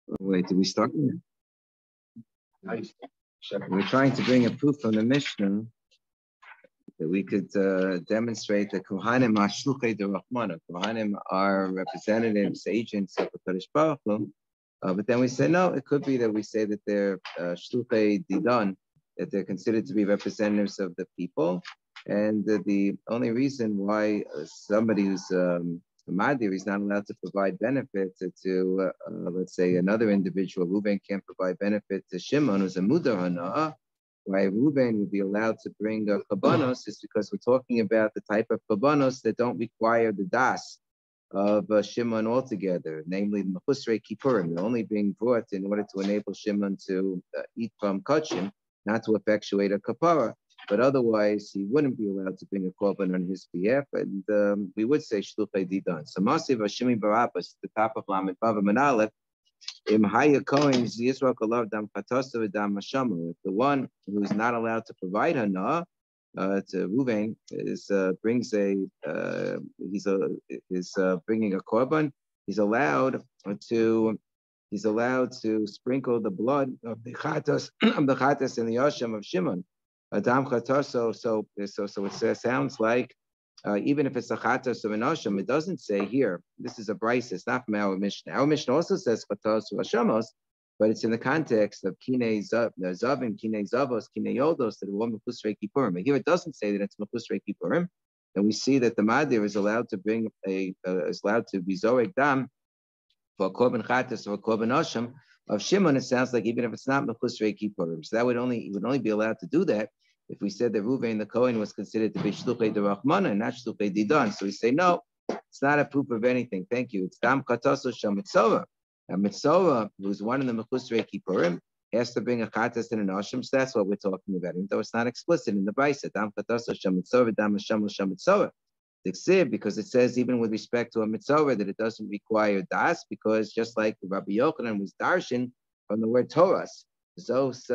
Wait, did we start? We're trying to bring a proof from the Mishnah that we could demonstrate that Kohanim are Shluchei de Rahmana. Kohanim are representatives, agents of the Kadosh Baruch Hu. But then we say, no, it could be that we say that they're Shluchei Didan, that they're considered to be representatives of the people. And the only reason why somebody who's Madir is not allowed to provide benefit to let's say, another individual, Reuben can't provide benefit to Shimon, who's a Mudar Hana'ah, why Reuben would be allowed to bring Kabbanos is because we're talking about the type of Kabbanos that don't require the Das of Shimon altogether, namely the Mechusrei Kippurim. They're only being brought in order to enable Shimon to eat from Kachim, not to effectuate a Kapara. But otherwise, he wouldn't be allowed to bring a korban on his behalf, and we would say Shluchei Didan. So Masiv Hashimi Barabbas, the top of Lamed Vav Manalef, Im Haya Kohen Yisrael Kalav Dam Chatosa V'Dam Hashamu. If the one who's not allowed to provide Hana to Ruvain brings bringing a korban, he's allowed to sprinkle the blood of the chatas and the yasham of Shimon. Adam Chataso, so it sounds like even if it's a chatas of an asham, it doesn't say here. This is a brisa. It's not from our Mishnah. Our Mishnah also says chatas of ashamos, but it's in the context of kinei zavim, kinei zavos, kinei yodos that are all mechusrei kippurim. Here it doesn't say that it's mechusrei kippurim, and we see that the madir is allowed to bring is allowed to be zorek dam for a korban chatas or a korban asham of Shimon. It sounds like even if it's not mechusrei kippurim, so that would only be allowed to do that if we said that Reuven the Kohen was considered to be Shluchei de Rahmana and not Shluchei Didan. So we say, no, it's not a proof of anything. Thank you. It's Dam Kataso Sham Mitzorah. And Mitzorah, who's one of the Mechusrei Kippurim, has to bring a Chatas and an Asham. So that's what we're talking about, even though it's not explicit in the Brisa. Dam Kataso Sham Mitzorah, Dam Hasham Sham Mitzorah. Because it says even with respect to a Mitzorah that it doesn't require Das, because just like Rabbi Yochanan was Darshan from the word Toras, Zos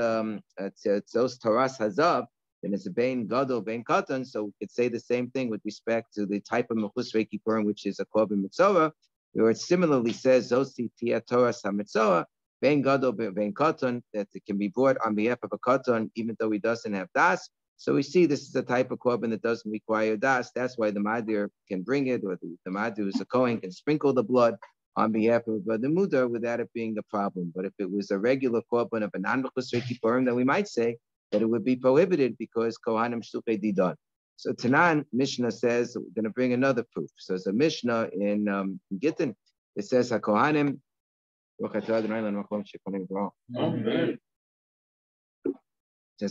Toras Hazav, then it's a Bain Gadol, Bain Katan, so we could say the same thing with respect to the type of Mechusrei Kippurim, which is a Korban Mitzorah, where it similarly says, Zosi Tia Torah HaMitzorah, Bain Gadol, Bain Katan, that it can be brought on behalf of a Katan, even though he doesn't have Das. So we see this is a type of Korban that doesn't require Das. That's why the Madir can bring it, or the Madir who's a Kohen can sprinkle the blood on behalf of the Mudar without it being a problem. But if it was a regular Korban of a non-Mechusrei Kippurim, then we might say that it would be prohibited because Kohanim Shluchei Didan. So Tanan Mishnah says we're going to bring another proof. So it's a Mishnah in Gittin. It says HaKohanim. It says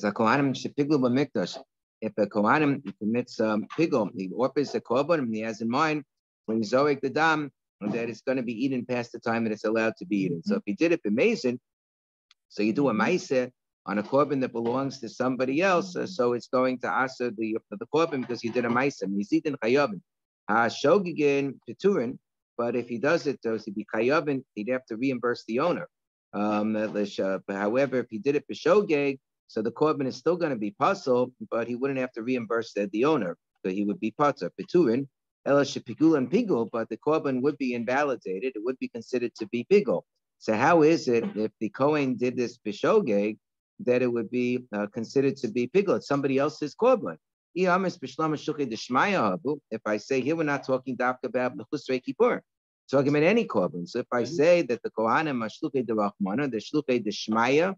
HaKohanim Shepiglu B'Mikdash. If a Kohanim commits pigul, he offers a korban and he has in mind when he's zorik the dam that it's going to be eaten past the time that it's allowed to be eaten. So if he did it b'mezid, so you do a ma'aseh on a korban that belongs to somebody else, so it's going to answer the korban because he did a ma'aseh. Mizidin chayavin, shogigin peturin. But if he does it, does he be chayavin? He'd have to reimburse the owner. However, if he did it b'shogeg, so the korban is still going to be pasul, but he wouldn't have to reimburse the owner. So he would be patur peturin. Ela shepigul and pigul, but the korban would be invalidated. It would be considered to be pigul. So how is it if the Kohen did this b'shogeg that it would be considered to be pigul? It's somebody else's korban. If I say here, we're not talking about the Chusrei Kippur, talking about any korban. So if I say that the Kohanim are Shluchei de Rahmana, the Shluchei de Shmaya,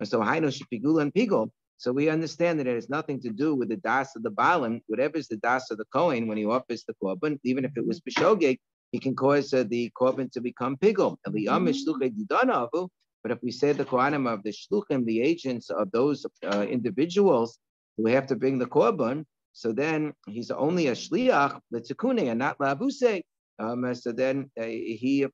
so Hainu shepigul and pigul. So we understand that it has nothing to do with the das of the Baalim. Whatever is the das of the Kohen when he offers the korban, even if it was b'shogeg, he can cause the korban to become pigul. But if we say the Kohanim of the shluchim, the agents of those individuals who have to bring the korban, so then he's only a shliach, the tikune, and not labuse. So then he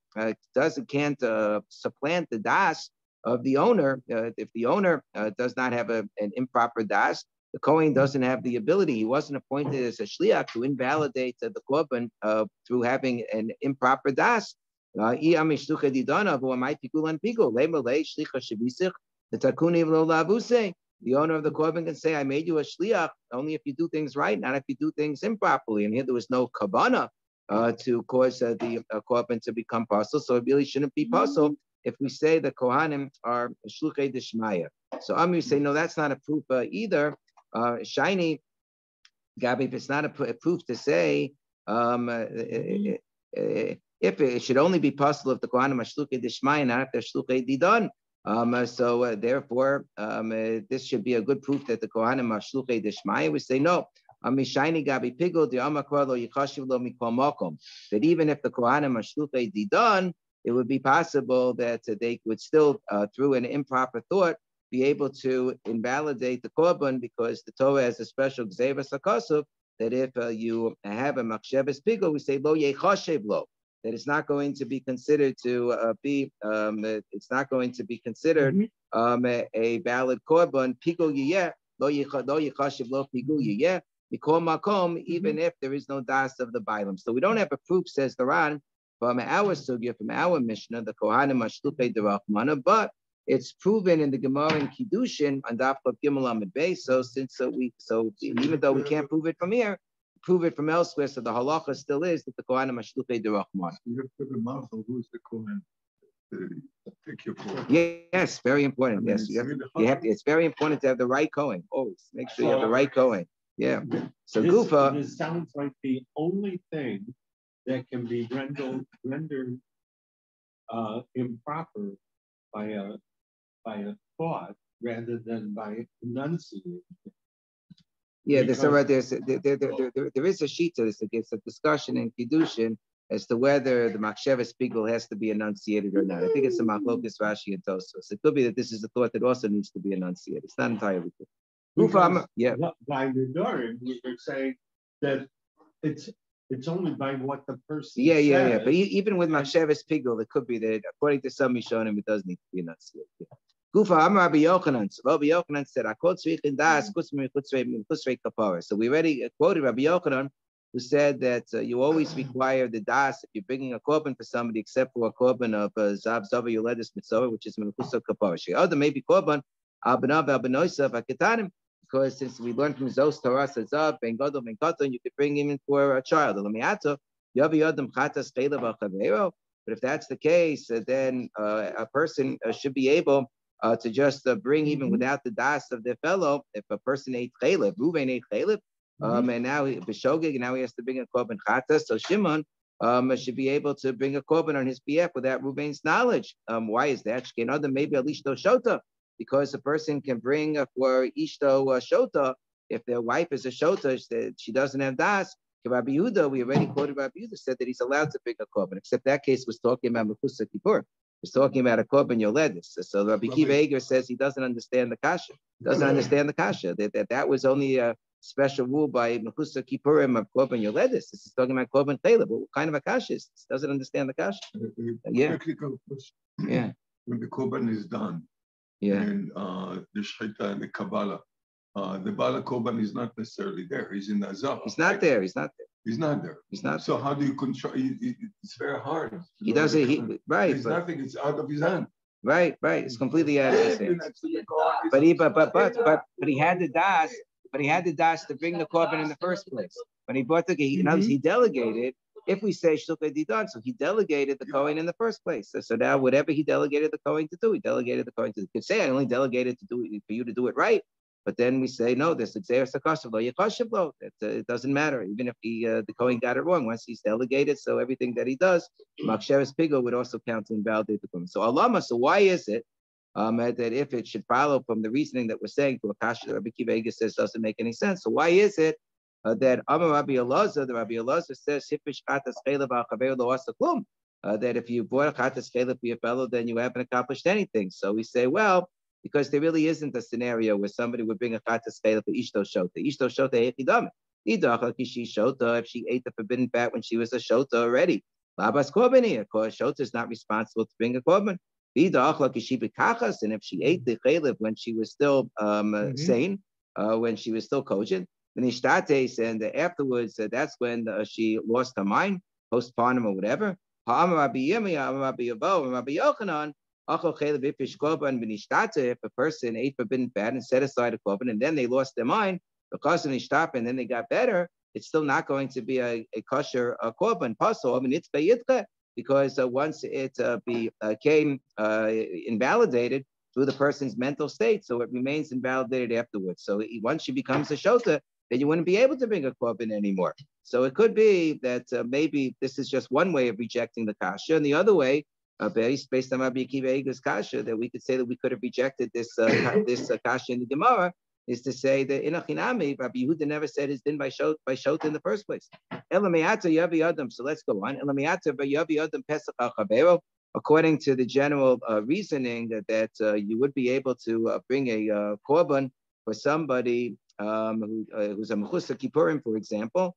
can't supplant the das of the owner. If the owner does not have an improper das, the Kohen doesn't have the ability. He wasn't appointed as a shliach to invalidate the korban through having an improper das. The owner of the korban can say, I made you a shliach only if you do things right, not if you do things improperly. And here there was no kavanah to cause the korban to become pasul, so it really shouldn't be pasul. if we say the Kohanim are Shluchei Dishmaya. So Amir say, no, that's not a proof either. Shiny, Gabi, if it's not a proof to say, if it should only be possible if the Kohanim are Shluchei Dishmaya, not if they're Shluchei Didon. Therefore, this should be a good proof that the Kohanim are Shluchei Dishmaya. We say no. That even if the Kohanim are Shluchei Didon, it would be possible that they would still, through an improper thought, be able to invalidate the korban, because the Torah has a special gzeiras hakosuf that if you have a machshavas pigul, we say lo yechashev lo, that it's not going to be considered to it's not going to be considered a valid korban. Pigul yiyeh lo yechashev lo pigul yiyeh mikol makom, even if there is no das of the bailam. So we don't have a proof, says the Ran, from our sugya, from our Mishnah, the Kohanim are Shluchei Derachmana, but it's proven in the Gemara in Kiddushin on Daf Gimel Amud Beis. So even though we can't prove it from here, prove it from elsewhere. So the halacha still is that the Kohanim are Shluchei Derachmana. You have to be mindful who's the Kohen. Pick your Kohen. Yes, very important. Yes, you have to. It's very important to have the right Kohen. Always make sure you have the right Kohen. Yeah. So Gufa. This sounds like the only thing that can be rendered improper by a thought rather than by enunciating. Yeah, there is a sheet to this. It's a discussion in Kiddushin as to whether the Machshavas Pigul has to be enunciated or not. I think it's a Machlokas Rashi and Tosfos. It could be that this is a thought that also needs to be enunciated. It's not entirely clear. Yeah. By Nedarim, we were saying that it's only by what the person says. Yeah. But even with Machshavas Pigul, it could be that according to some Mishonim, it does need to be enunciated. Gufa Amar Rabbi Yochanan. Rabbi Yochanan said, "Akol tzrichin das chusrei kapara." So we already quoted Rabbi Yochanan, who said that you always require the das if you're bringing a korban for somebody, except for a korban of zav zava yoledis mitzvah, which is menukusa kapara. She'oda maybe korban al benav al benoisav aketanim, because since we learned from Zos Torah zav ben gadol ben katan, you could bring him in for a child. L'miato yavi adam chatas chelav al chavero. But if that's the case, then a person should be able to just bring even without the das of their fellow. If a person ate chaylev, Ruvain ate chaylev, and now he has to bring a korban chatas. So Shimon should be able to bring a korban on his behalf without Ruvain's knowledge. Why is that? Maybe a lishto shota, because a person can bring for ishto shota if their wife is a shota, she doesn't have das. Rabbi Yehuda, we already quoted Rabbi Yehuda, said that he's allowed to bring a korban, except that case was talking about Mekusa Kippur. Was talking about a korban yoledis. So Rabbi Kiva Eger says he doesn't understand the kasha. That was only a special rule by Mekusa Kippurim of korban yoledis. This is talking about korban chaylev. What kind of a kasha is this? Doesn't understand the kasha. Technical question. Yeah. When the korban is done, and the shchita and the kabbalah, the bala korban is not necessarily there. He's in the azar. He's not there. So how do you control? It's very hard. He doesn't. Right. There's nothing. It's out of his hand. Right. It's completely out of his hand. But he had the das. But he had the das to bring the korban in the first place. When he brought he delegated. If we say shluchei didan, so he delegated the kohen in the first place. So now whatever he delegated the kohen to do, he delegated the kohen to do. You could say I only delegated to do it for you to do it right. But then we say, no, this is it doesn't matter. Even if the Kohen got it wrong, once he's delegated, so everything that he does, Maksheres Pigo would also count to invalidate the Kohen. So Alama, so why is it that if it should follow from the reasoning that we're saying to Akash, Rabbi Kiva Eger says doesn't make any sense. So why is it that Amar Rabbi Elazar, the Rabbi Elazar says, that if you bought a chatas chaylev for your fellow, then you haven't accomplished anything. So we say, well, because there really isn't a scenario where somebody would bring a chatas chaylev for ishto shota. Ishto shota echidam. Shota, if she ate the forbidden fat when she was a shota already. Labas korbani, of course, shota is not responsible to bring a korban. And if she ate the chaylev when she was still sane, when she was still kosher, and afterwards, that's when she lost her mind, postpartum or whatever. If a person ate forbidden fat and set aside a korban, and then they lost their mind because of nishtapa, and then they got better, it's still not going to be a kosher korban. because once it became invalidated through the person's mental state, so it remains invalidated afterwards. So once she becomes a shota, then you wouldn't be able to bring a korban anymore. So it could be that maybe this is just one way of rejecting the kasha, and the other way, based on Rabbi Akiva Eiger's kasha, that we could say that we could have rejected this kasha in the Gemara, is to say that in Achinami, Rabbi Yehuda never said his din by shota in the first place. Elameata yavi adam. So let's go on. Elameata yavi adam pesach al chavero. According to the general reasoning that you would be able to bring a korban for somebody who's a mechusa kippurim, for example,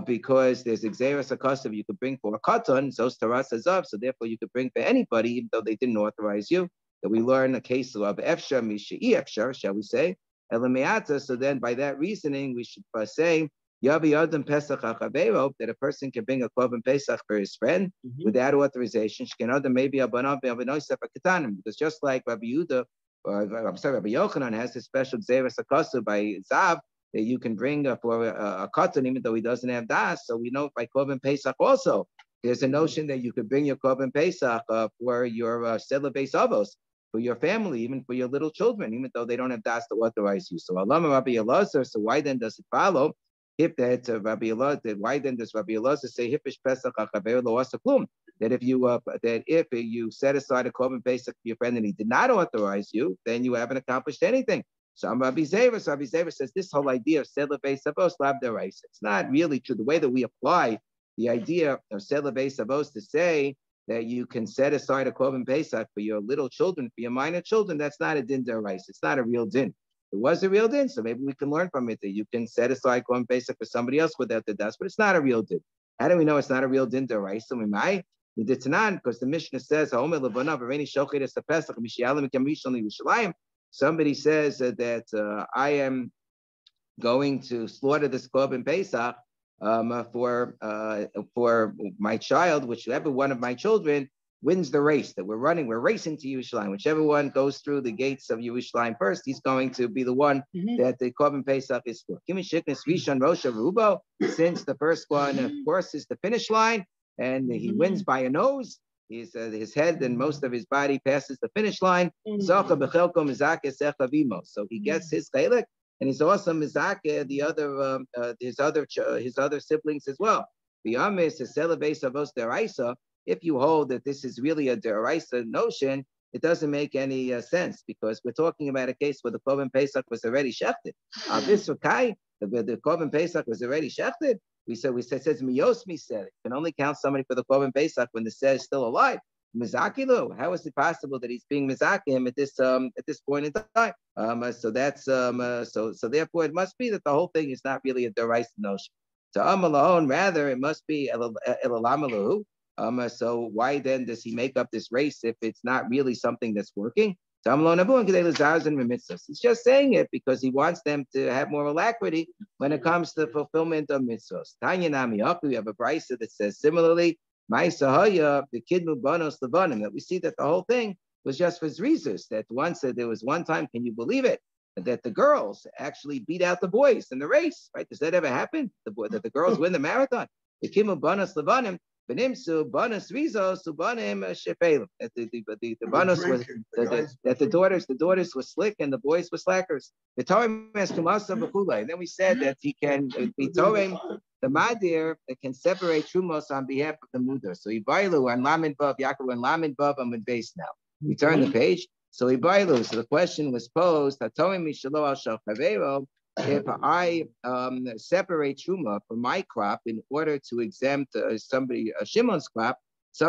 because there's exeris akasav you could bring for a katan, zos taras azav, so therefore you could bring for anybody, even though they didn't authorize you. That we learn a case of efshar misha'i efshar, shall we say? Elameata. So then, by that reasoning, we should say Yavi Adam Pesach HaChavero, that a person can bring a korban Pesach for his friend without authorization. Shken maybe Abanav Avinoisef Katanim, because just like Rabbi Yehuda, Rabbi Yochanan has this special Xeris Akasu by Zav that you can bring for a katan, even though he doesn't have das. So we know by korban Pesach also, there's a notion that you could bring your korban Pesach for your sedler beis avos, for your family, even for your little children, even though they don't have das to authorize you. So Alama Rabbi Elazar, so why then does it follow? If that Rabbi Elazar, why then does Rabbi Elazar say Hipish Pesach HaChaver Lo Asa Klum? That if you set aside a korban Pesach for your friend and he did not authorize you, then you haven't accomplished anything. So Rabbi Zever says this whole idea of sedler beis avos lab deraisa. It's not really true. The way that we apply the idea of sedler beis avos to say that you can set aside a korban Pesach for your little children, for your minor children, that's not a din deraisa. It's not a real din. It was a real din, so maybe we can learn from it that you can set aside korban Pesach for somebody else without the das, but it's not a real din. How do we know it's not a real din deraisa? We did tanan because the Mishnah says, somebody says that I am going to slaughter this korban Pesach for my child, whichever one of my children wins the race that we're racing to Yerushalayim. Whichever one goes through the gates of Yerushalayim first, he's going to be the one that the korban Pesach is for. Since the first one, of course, is the finish line, and he wins by a nose, his head and most of his body passes the finish line. So he gets his chilek, and he's also mizakeh the other his other siblings as well. The amis is celebrates avos deraisa. If you hold that this is really a deraisa notion, it doesn't make any sense, because we're talking about a case where the korban Pesach was already shechted. The korban Pesach was already shechted. We said says miyosmi said it can only count somebody for the korban Pesach when the seh is still alive. Mizakilu, how is it possible that he's being mizakim at this point in time? So that's so therefore it must be that the whole thing is not really a deraisa notion. To amalahon, rather it must be elalamalahu. So why then does he make up this race if it's not really something that's working? He's just saying it because he wants them to have more alacrity when it comes to the fulfillment of mitzvos. Tanya Namiyaku, we have a brisa that says similarly, the kidmu banos levanim, that we see that the whole thing was just for zrizos, that once there was one time, can you believe it, that the girls actually beat out the boys in the race, right? Does that ever happen? That the girls win the marathon? The kidmu banos levanim. Benimsu banas rizos subanim shepelim. That the banos was that the daughters were slick and the boys were slackers. The Torah has tumasa b'chulei. Then we said that he can be Torah the madir that can separate trumos on behalf of the mudar. So Ibailu and Lamed Vav, Yaakov and Lamed Vav. I'm in base now. We turn the page. So Ibailu. So the question was posed. Hatoim mishalo al shal chavero. If I separate truma from my crop in order to exempt Shimon's crop, do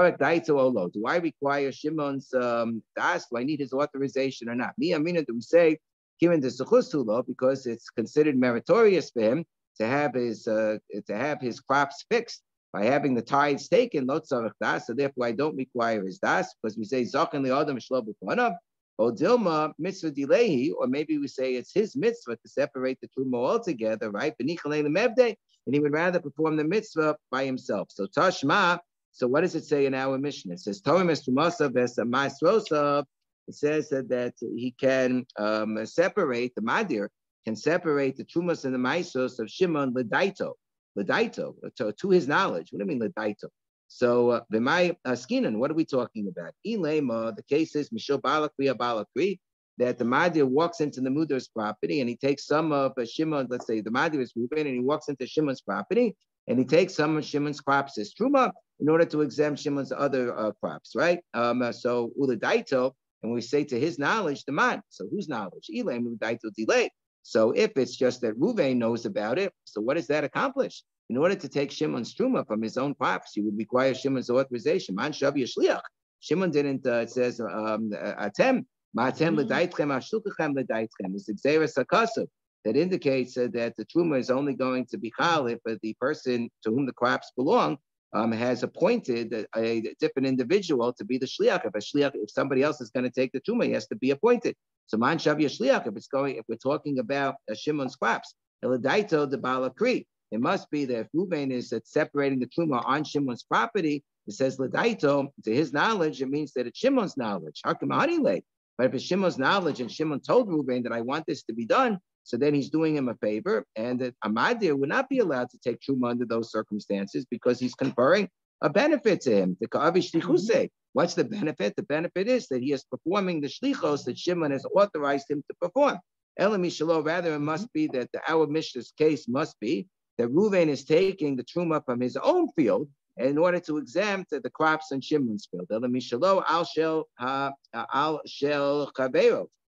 I require Shimon's das? Do I need his authorization or not? Do we say given the suchustulo because it's considered meritorious for him to have his crops fixed by having the tithes taken? So therefore I don't require his das, because we say Zachan li'adam shlo b'panav. Dilma mitzvah dilehi, or maybe we say it's his mitzvah to separate the truma altogether, right? And he would rather perform the mitzvah by himself. So Tashma, so what does it say in our mission? It says it says that he can separate, the madir can separate the trumas and the maisos of Shimon ledaito, to his knowledge. What do you mean ledaito? So V'mai Skinan, what are we talking about? Ilema, the case is Mishal Balakri Balakri, that the Madir walks into the Mudar's property and he takes some of Shimon, let's say the Madir is Reuben, and he walks into Shimon's property and he takes some of Shimon's crops as Truma in order to exempt Shimon's other crops, right? So Uladaito, and we say to his knowledge, the man. So whose knowledge? Ilem Uladaito delayed. So if it's just that Reuven knows about it, so what does that accomplish? In order to take Shimon's truma from his own crops, you would require Shimon's authorization. Man shavi shliach. Shimon didn't. It says atem ma'atem l'daitchem ashulchem l'daitchem. It's exeris hakasuv that indicates that the truma is only going to be chal if the person to whom the crops belong has appointed a different individual to be the shliach. If somebody else is going to take the truma, he has to be appointed. So man shavi shliach. If we're talking about Shimon's crops, eladaito de balakri. It must be that if Reuven is separating the truma on Shimon's property, it says l'daito, to his knowledge, it means that it's Shimon's knowledge. But if it's Shimon's knowledge and Shimon told Reuven that I want this to be done, so then he's doing him a favor, and that Amadir would not be allowed to take truma under those circumstances because he's conferring a benefit to him. What's the benefit? The benefit is that he is performing the shlichos that Shimon has authorized him to perform. Elamishalo, rather, it must be that our Mishnah's case must be that Reuven is taking the truma from his own field in order to exempt the crops on Shimon's field. Elamishalo al shel chavero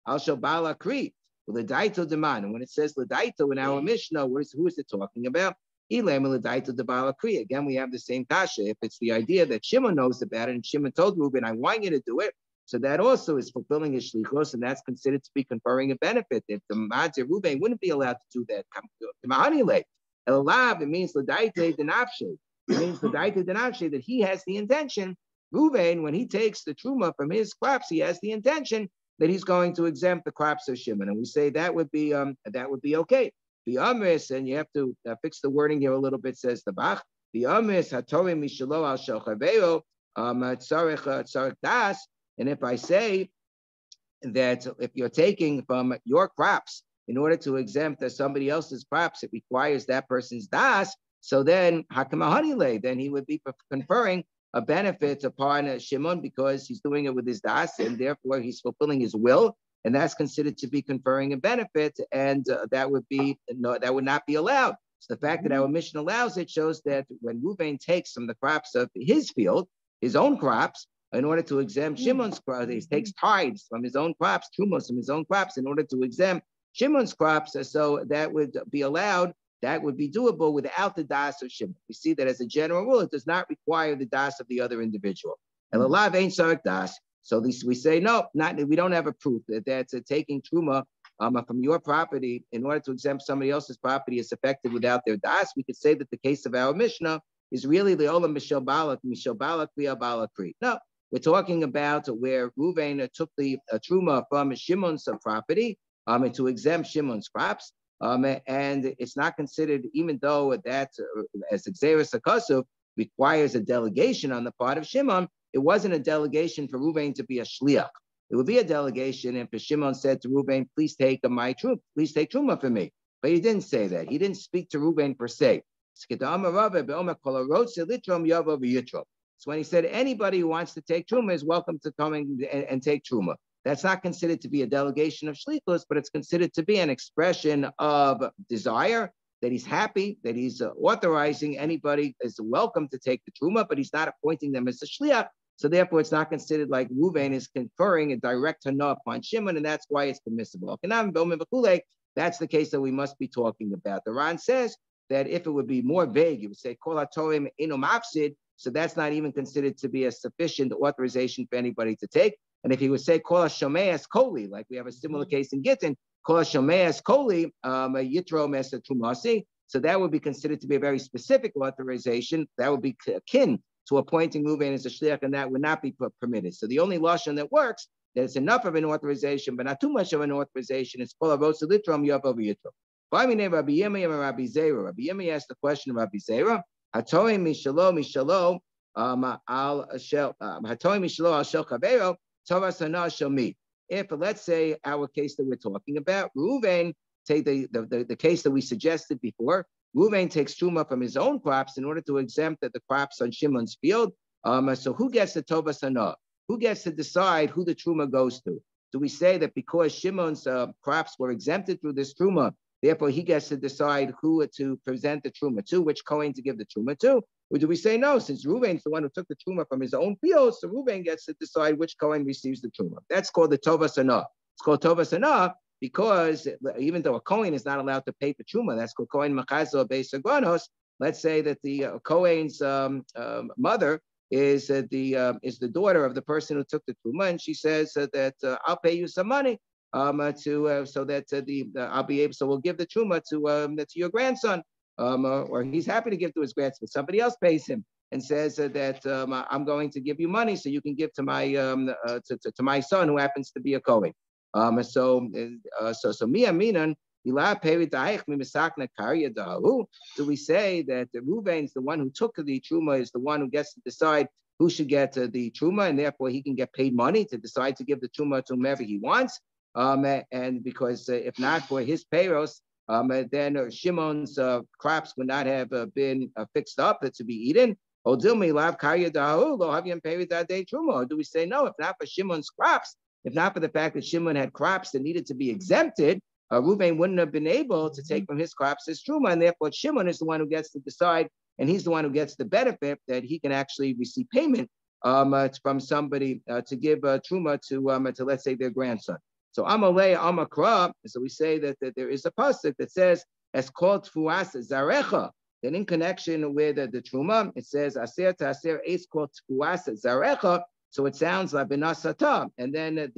al shel balakri l'daito deman. And when it says l'daito in our Mishnah, who is it talking about? Elam l'daito de balakri. Again, we have the same kasha. If it's the idea that Shimon knows about it and Shimon told Reuven, I want you to do it, so that also is fulfilling his shlichos, and that's considered to be conferring a benefit. If the Madir Reuven wouldn't be allowed to do that, it means l'daite denafshe. It means l'daite denafshe that he has the intention. Reuven, when he takes the truma from his crops, he has the intention that he's going to exempt the crops of Shimon, and we say that would be okay. The Amris, and you have to fix the wording here a little bit. Says the Bach. The Amris haTorah mishalo al shel chavero tzarech das. And if I say that if you're taking from your crops in order to exempt somebody else's crops, it requires that person's das. So then, then he would be conferring a benefit upon Shimon because he's doing it with his das, and therefore he's fulfilling his will, and that's considered to be conferring a benefit, and that would not be allowed. So the fact that our Mishnah allows it shows that when Reuven takes from the crops of his field, his own crops, in order to exempt Shimon's crops, he takes tithes from his own crops, trumos from his own crops, in order to exempt Shimon's crops, so that would be allowed. That would be doable without the das of Shimon. We see that as a general rule, it does not require the das of the other individual. And the lav ain't sarek das. So we say no, we don't have a proof that that's taking truma from your property in order to exempt somebody else's property is effective without their das. We could say that the case of our Mishnah is really the olam mishal balak via balakri. No. We're talking about where Reuven took the truma from Shimon's property to exempt Shimon's crops, and it's not considered, even though that, as Xeris Akasuv, requires a delegation on the part of Shimon, it wasn't a delegation for Reuven to be a shliach. It would be a delegation if Shimon said to Reuven, please take my truma, please take truma for me. But he didn't say that. He didn't speak to Reuven per se. So when he said anybody who wants to take truma is welcome to come and take truma, that's not considered to be a delegation of shlichus, but it's considered to be an expression of desire, that he's happy, that he's authorizing anybody is welcome to take the truma, but he's not appointing them as a shliach. So therefore, it's not considered like Reuven is conferring a direct hana upon Shimon, and that's why it's permissible. That's the case that we must be talking about. The Ran says that if it would be more vague, it would say kol hatorim eno mafsid. So that's not even considered to be a sufficient authorization for anybody to take. And if he would say kol hashomeas koli, like we have a similar case in Gittin, kol hashomeas koli yitro mesa trumasi. So that would be considered to be a very specific authorization. That would be akin to appointing Reuven as a shliach, and that would not be permitted. So the only lashon that works, that it's enough of an authorization, but not too much of an authorization, is kol avosa litrom yav yitro. Rabbi Yemi asked the question of Rabbi Zera. Hatoim mishalo al shel chavero tovas hana shel mi. If, let's say, our case that we're talking about, Reuven, take the case that we suggested before, Reuven takes truma from his own crops in order to exempt the crops on Shimon's field. So who gets the tovas hanah? Who gets to decide who the truma goes to? Do we say that because Shimon's crops were exempted through this truma, therefore he gets to decide who to present the truma to, which Kohen to give the truma to? Or do we say no, since Reuven's the one who took the truma from his own field, so Reuven gets to decide which Kohen receives the truma? That's called the tovas hanah. It's called tovas hanah because even though a Kohen is not allowed to pay for truma, that's called Kohen machazo beis hagranos. Let's say that the Kohen's mother is the daughter of the person who took the truma, and she says that I'll pay you some money so that I'll be able. So we'll give the truma to your grandson, or he's happy to give to his grandson. Somebody else pays him and says that I'm going to give you money so you can give to my to my son who happens to be a Kohen. So Mia Minan. Do we say that Reuven is the one who took the truma, is the one who gets to decide who should get the truma, and therefore he can get paid money to decide to give the truma to whomever he wants? And because if not for his payros, then Shimon's crops would not have been fixed up to be eaten. Or do we say no? If not for Shimon's crops, if not for the fact that Shimon had crops that needed to be exempted, Reuven wouldn't have been able to take from his crops his truma, and therefore Shimon is the one who gets to decide, and he's the one who gets the benefit that he can actually receive payment from somebody to give truma to let's say their grandson. So Amalei Amakra. So we say that there is a pasuk that says as called tfuas zarecha. Then in connection with the truma, it says aser taser es called tfuas zarecha. So it sounds like benasata, and then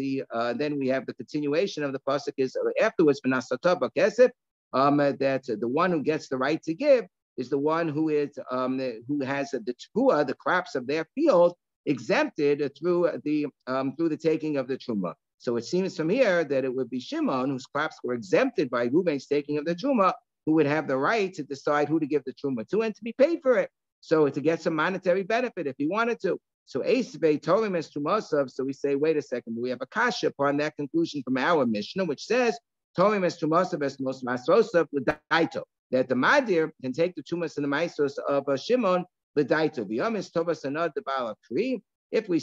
then we have the continuation of the pasuk is afterwards benasata bakesef, that the one who gets the right to give is the one who is who has the tefua, the crops of their field, exempted through the taking of the truma. So it seems from here that it would be Shimon, whose crops were exempted by Reuven's taking of the truma, who would have the right to decide who to give the truma to and to be paid for it. So to get some monetary benefit if he wanted to. So Eisvei Torim es Trumasav. So we say, wait a second, we have a kasha upon that conclusion from our Mishnah, which says Torim es Trumasav es Mos Masrosav l'daito, that the Madir can take the Trumas and the Maisos of Shimon l'daito. V'yomis Tovas anad the Baal Akri. If we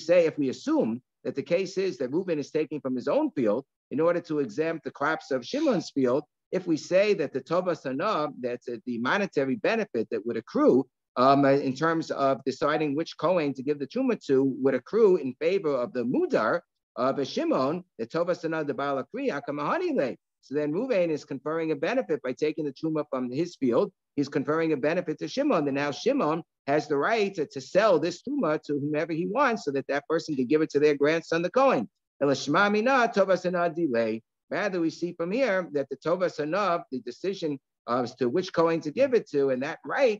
assume that the case is that Reuven is taking from his own field in order to exempt the crops of Shimon's field, if we say that the Tovas anad, that's the monetary benefit that would accrue in terms of deciding which Kohen to give the truma to, would accrue in favor of the mudar of Shimon, the tovas anad the Baal Akri hakamahani. So then Reuven is conferring a benefit by taking the truma from his field. He's conferring a benefit to Shimon, and now Shimon has the right to sell this truma to whomever he wants, so that that person can give it to their grandson, the Kohen. Rather, we see from here that the tovas anad, the decision as to which Kohen to give it to, and that right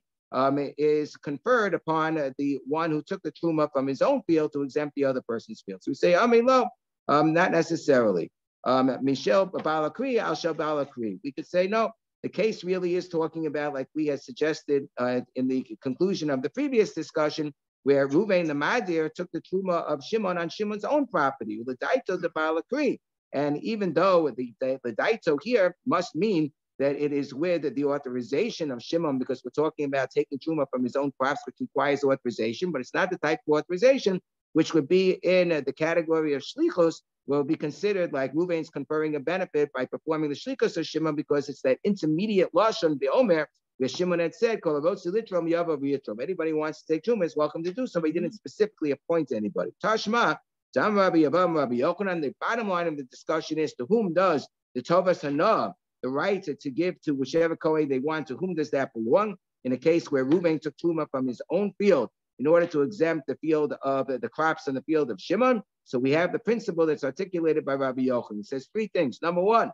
is conferred upon the one who took the truma from his own field to exempt the other person's field. So we say, Amilo, not necessarily. Michel Balakri, Al Shel Balakri. We could say, no, the case really is talking about, like we had suggested in the conclusion of the previous discussion, where Reuven the Madir took the truma of Shimon on Shimon's own property, the daito the Balakri. And even though the daito here must mean that it is with the authorization of Shimon, because we're talking about taking truma from his own crops, which requires authorization, but it's not the type of authorization which would be in the category of shlichus, will be considered like Reuven's conferring a benefit by performing the shlichus of Shimon, because it's that intermediate lashon beomer where Shimon had said, anybody wants to take truma is welcome to do so, but he didn't specifically appoint anybody. Tashma, Dam Rabbi Yavam, Rabbi Yochanan. The bottom line of the discussion is, to whom does the tovas hanah, the right to give to whichever Kohen they want, to whom does that belong? In a case where Reuven took truma from his own field in order to exempt the field of the crops in the field of Shimon. So we have the principle that's articulated by Rabbi Yochanan. It says three things. Number one,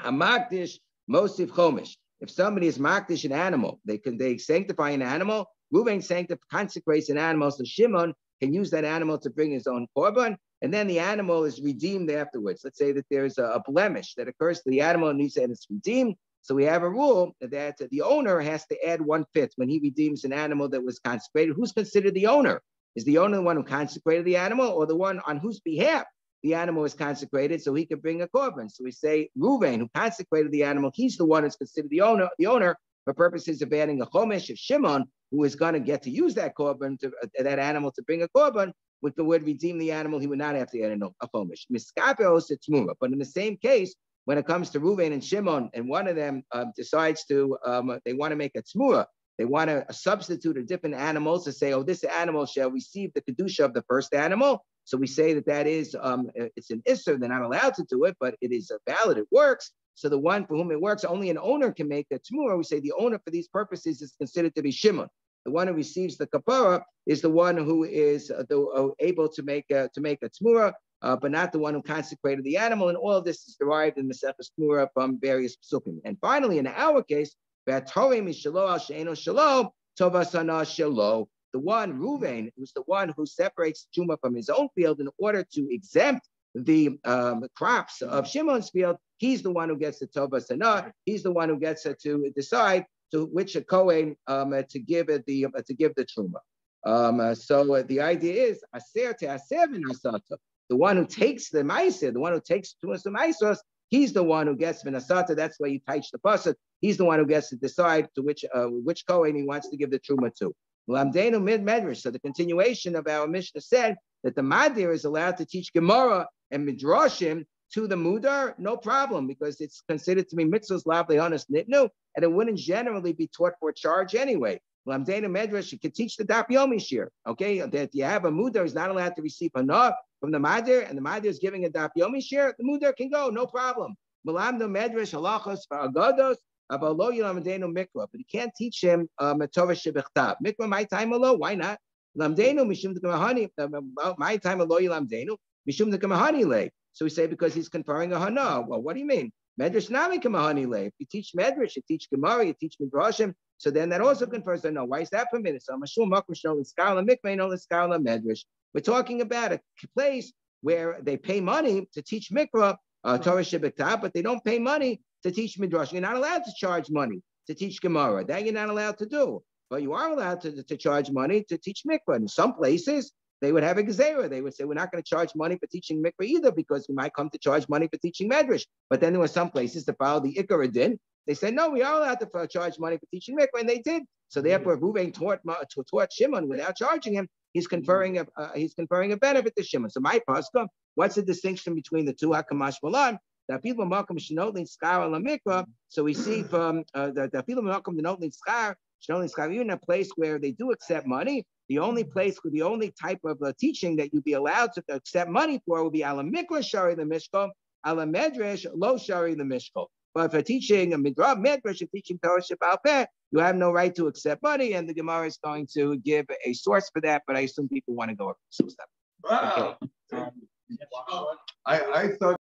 hamakdish mosif chomish. If somebody is makdish an animal, they sanctify an animal. Reuven consecrates an animal, so Shimon can use that animal to bring his own korban, and then the animal is redeemed afterwards. Let's say that there's a blemish that occurs to the animal and it's redeemed. So we have a rule that the owner has to add 1/5 when he redeems an animal that was consecrated. Who's considered the owner? Is the owner the one who consecrated the animal, or the one on whose behalf the animal is consecrated so he can bring a korban? So we say Reuven, who consecrated the animal, he's the one who's considered the owner. for purposes of adding a chomesh of Shimon, who is going to get to use that korban, that animal to bring a korban, would redeem the animal, he would not have to add a chomesh. But in the same case, when it comes to Reuven and Shimon, and one of them decides to, they want to make a tzmura, they want to substitute a different animal to say, oh, this animal shall receive the kedusha of the first animal. So we say that is, it's an isser, they're not allowed to do it, but it is valid, it works. So the one for whom it works, only an owner can make a tzmura. We say the owner for these purposes is considered to be Shimon. The one who receives the kapara is the one who is able to make a tzmura, but not the one who consecrated the animal. And all of this is derived in the Sefer Tzmura from various psukim. And finally, in our case, the one, Reuven, who's the one who separates Truma from his own field in order to exempt the crops of Shimon's field, he's the one who gets the Tova Sana. He's the one who gets to decide to which a Kohen to give the Truma. So the idea is aser te aser v'nasata. The one who takes the ma'aser, the one who takes Tumas Ma'asos, he's the one who gets v'nasata. That's why you teach the pasuk. He's the one who gets to decide to which Kohen he wants to give the Truma to. Lamdenu mid medrash. So the continuation of our Mishnah said that the Madir is allowed to teach Gemara and Midrashim to the Mudar, no problem, because it's considered to be mitzvahs lav le'onos nitnu, and it wouldn't generally be taught for charge anyway. Lamdenu medrash, you could teach the Daf Yomi shir, okay? That you have a Mudar is not allowed to receive hana from the Madir, and the Madir is giving a Daf Yomi shir, the Mudar can go, no problem. Lamdenu medrash halachos v'agados. But you can't teach him Torah shebechtav. Mikra my time alone. Why not? Lamdenu mishum dekamahani. My time alone. Lamdenu mishum dekamahani lay. So we say because he's conferring a hana. Well, what do you mean? Medrash nami kamahani lay. If you teach medrash, you teach gemara, you teach midrashim. So then that also confers a no. Why is that permitted? So mashum makom shno l'skala mikvei no l'skala medrash. We're talking about a place where they pay money to teach mikra Torah shebechtav, but they don't pay money to teach midrash. You're not allowed to charge money to teach Gemara. That you're not allowed to do. But you are allowed to charge money to teach mikvah. In some places, they would have a gezerah. They would say, we're not going to charge money for teaching mikvah either, because we might come to charge money for teaching medrash. But then there were some places to follow the Ikar din. They said, no, we are allowed to charge money for teaching mikvah, and they did. So therefore, Reuven taught Shimon without charging him. He's conferring a benefit to Shimon. So my pasuk, what's the distinction between the two? Hakamash malan. That people makom shenotlin schar ala mikra. So we see from the people makom shenotlin schar, even in a place where they do accept money, the only type of teaching that you'd be allowed to accept money for would be ala mikra shari the mishkol, ala medrash lo shari the mishkol. But for teaching a midrash medrash, you're teaching Torah sheba'al peh, you have no right to accept money, and the Gemara is going to give a source for that. But I assume people want to go over some stuff. Wow. Okay. I thought.